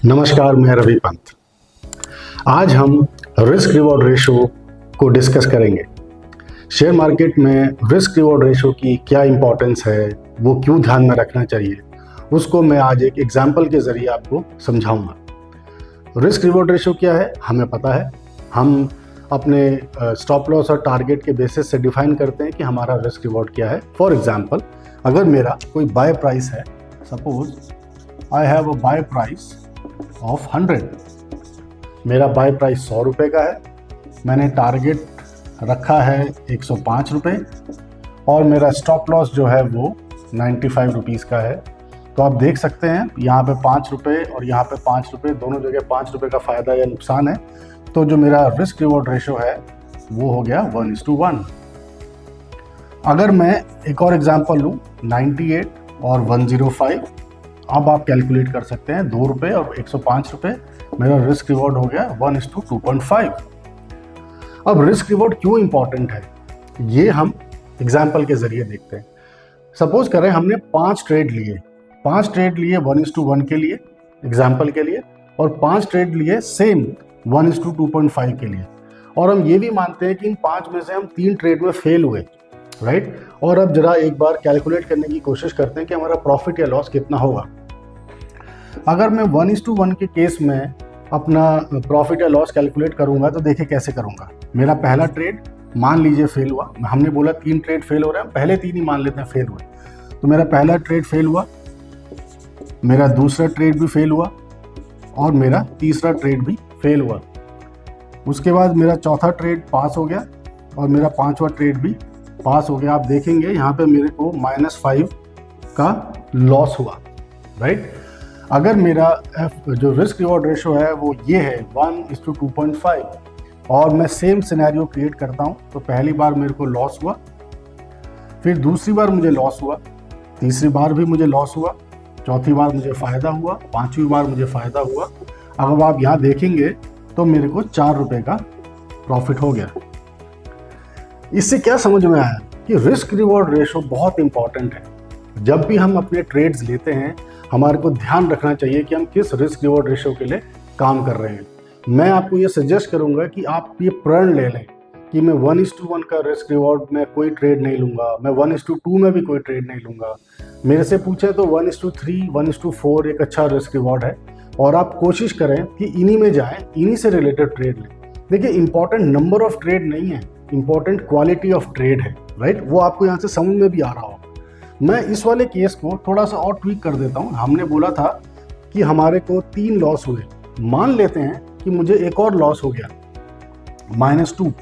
नमस्कार, मैं रवि पंत। आज हम रिस्क रिवॉर्ड रेशो को डिस्कस करेंगे। शेयर मार्केट में रिस्क रिवॉर्ड रेशो की क्या इंपॉर्टेंस है, वो क्यों ध्यान में रखना चाहिए, उसको मैं आज एक एग्जाम्पल के ज़रिए आपको समझाऊंगा। रिस्क रिवॉर्ड रेशो क्या है हमें पता है। हम अपने स्टॉप लॉस और टारगेट के बेसिस से डिफाइन करते हैं कि हमारा रिस्क रिवॉर्ड क्या है। फॉर एग्जाम्पल, अगर मेरा कोई बाय प्राइस है, suppose I have a buy price of 100, मेरा बाय प्राइस 100 रुपये का है, मैंने टारगेट रखा है 105 रुपये और मेरा स्टॉप लॉस जो है वो 95 रुपीज़ का है। तो आप देख सकते हैं यहाँ पे 5 रुपये और यहाँ पे 5 रुपये, दोनों जगह 5 रुपये का फ़ायदा या नुकसान है। तो जो मेरा रिस्क रिवॉर्ड रेशो है वो हो गया 1:1। अगर मैं एक और एग्जांपल लूँ, 98 और 105, अब आप कैलकुलेट कर सकते हैं, 2 रुपये और 105 रुपये, मेरा रिस्क रिवॉर्ड हो गया 1:2.5। अब रिस्क रिवॉर्ड क्यों इंपॉर्टेंट है ये हम एग्जाम्पल के जरिए देखते हैं। सपोज करें हमने 5 ट्रेड लिए 1:1 के लिए, एग्जाम्पल के लिए, और 5 ट्रेड लिए सेम 1:2.5 के लिए, और हम ये भी मानते हैं कि इन 5 में से हम 3 ट्रेड में फेल हुए, राइट। और अब जरा एक बार कैलकुलेट करने की कोशिश करते हैं कि हमारा प्रॉफिट या लॉस कितना होगा। अगर मैं 1:1 के केस में अपना प्रॉफिट या लॉस कैलकुलेट करूंगा तो देखिए कैसे करूंगा। मेरा पहला ट्रेड मान लीजिए फेल हुआ, हमने बोला 3 ट्रेड फेल हो रहे हैं, पहले 3 ही मान लेते हैं फेल हुए। तो मेरा पहला ट्रेड फेल हुआ, मेरा दूसरा ट्रेड भी फेल हुआ और मेरा तीसरा ट्रेड भी फेल हुआ। उसके बाद मेरा चौथा ट्रेड पास हो गया और मेरा 5वां ट्रेड भी पास हो गया। आप देखेंगे यहाँ पे मेरे को -5 का लॉस हुआ, राइट। अगर मेरा जो रिस्क रिवॉर्ड रेशो है वो ये है 1:2.5 और मैं सेम सिनेरियो क्रिएट करता हूँ, तो पहली बार मेरे को लॉस हुआ, फिर दूसरी बार मुझे लॉस हुआ, तीसरी बार भी मुझे लॉस हुआ, चौथी बार मुझे फ़ायदा हुआ, 5वीं बार मुझे फ़ायदा हुआ। अगर आप यहाँ देखेंगे तो मेरे को 4 रुपये का प्रॉफिट हो गया। इससे क्या समझ में आया कि रिस्क रिवॉर्ड रेशो बहुत इंपॉर्टेंट है। जब भी हम अपने ट्रेड्स लेते हैं हमारे को ध्यान रखना चाहिए कि हम किस रिस्क रिवॉर्ड रेशो के लिए काम कर रहे हैं। मैं आपको ये सजेस्ट करूंगा कि आप ये प्रण ले लें कि मैं 1:1 का रिस्क रिवॉर्ड में कोई ट्रेड नहीं लूँगा, मैं 1:2 में भी कोई ट्रेड नहीं लूँगा। मेरे से पूछें तो 1:3, 1:4 एक अच्छा रिस्क रिवॉर्ड है, और आप कोशिश करें कि इन्हीं में जाएँ, इन्हीं से रिलेटेड ट्रेड लें। देखिए, इंपॉर्टेंट नंबर ऑफ ट्रेड नहीं है, इंपॉर्टेंट क्वालिटी ऑफ ट्रेड है, राइट। वो आपको यहाँ से समझ में भी आ रहा हो। मैं इस वाले केस को थोड़ा सा और ट्वीक कर देता हूँ। हमने बोला था कि हमारे को 3 लॉस हुए, मान लेते हैं कि मुझे एक और लॉस हो गया -2।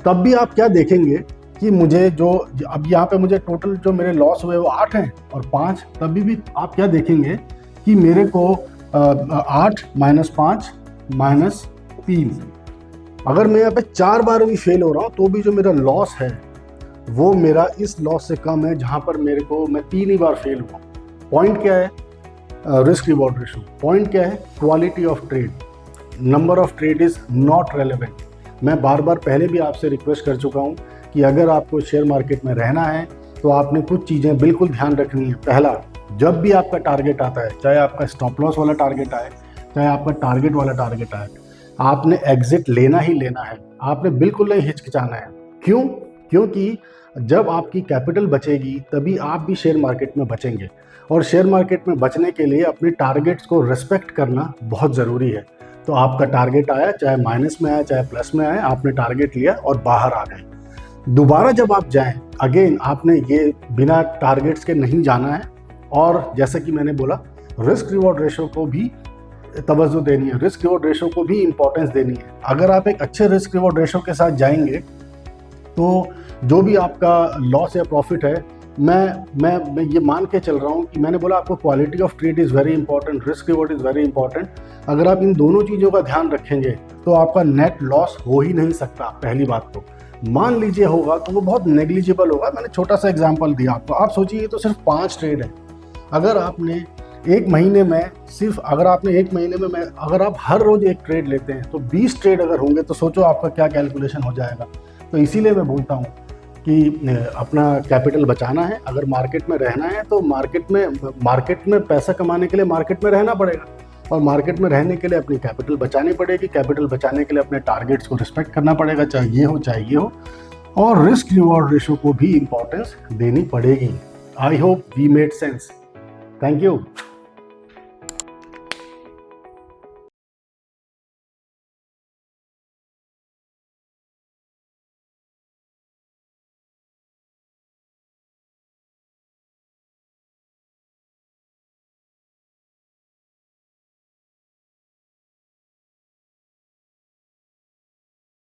तब भी आप क्या देखेंगे कि मुझे जो अब यहाँ पे मुझे टोटल जो मेरे लॉस हुए वो 8 हैं और 5, तभी भी आप क्या देखेंगे कि मेरे को 8 -5 -3, अगर मैं यहाँ पे 4 बार भी फेल हो रहा हूँ तो भी जो मेरा लॉस है वो मेरा इस लॉस से कम है जहाँ पर मैं 3 ही बार फेल हुआ। पॉइंट क्या है? Risk reward ratio. पॉइंट क्या है? Quality of trade. Number of trade is not relevant. मैं बार बार पहले भी आपसे रिक्वेस्ट कर चुका हूँ कि अगर आपको शेयर मार्केट में रहना है तो आपने कुछ चीज़ें बिल्कुल ध्यान रखनी है। पहला, जब भी आपका टारगेट आता है, चाहे आपका स्टॉप लॉस वाला टारगेट आए, चाहे आपका टारगेट वाला टारगेट आए, आपने एग्जिट लेना ही लेना है। आपने बिल्कुल नहीं हिचकिचाना है। क्यों? क्योंकि जब आपकी कैपिटल बचेगी तभी आप भी शेयर मार्केट में बचेंगे, और शेयर मार्केट में बचने के लिए अपने टारगेट्स को रिस्पेक्ट करना बहुत ज़रूरी है। तो आपका टारगेट आया, चाहे माइनस में आया चाहे प्लस में आया, आपने टारगेट लिया और बाहर आ गए। दोबारा जब आप जाएं, अगेन आपने ये बिना टारगेट्स के नहीं जाना है। और जैसे कि मैंने बोला, रिस्क रिवॉर्ड रेशो को भी तवज्जो देनी है, रिस्क रिवॉर्ड रेशो को भी इंपॉर्टेंस देनी है। अगर आप एक अच्छे रिस्क रिवॉर्ड रेशो के साथ जाएंगे तो जो भी आपका लॉस या प्रॉफिट है, मैं ये मान के चल रहा हूँ कि मैंने बोला आपको quality of trade is very important, risk reward is very important. अगर आप इन दोनों चीज़ों का ध्यान रखेंगे तो आपका नेट लॉस हो ही नहीं सकता। पहली बात तो मान लीजिए होगा तो वो बहुत नेग्लिजिबल होगा। मैंने छोटा सा एग्जांपल दिया आपको। आप सोचिए, ये तो सिर्फ 5 ट्रेड है। अगर आपने एक महीने में अगर आप हर रोज एक ट्रेड लेते हैं तो 20 ट्रेड अगर होंगे तो सोचो आपका क्या कैलकुलेशन हो जाएगा। तो इसीलिए मैं बोलता हूँ कि अपना कैपिटल बचाना है, अगर मार्केट में रहना है तो मार्केट में पैसा कमाने के लिए मार्केट में रहना पड़ेगा। और मार्केट में रहने के लिए अपनी कैपिटल बचानी पड़ेगी। कैपिटल बचाने के लिए अपने टारगेट्स को रिस्पेक्ट करना पड़ेगा, चाहे ये हो, और रिस्क रिवॉर्ड रेशो को भी इंपॉर्टेंस देनी पड़ेगी। I hope we made sense. Thank you.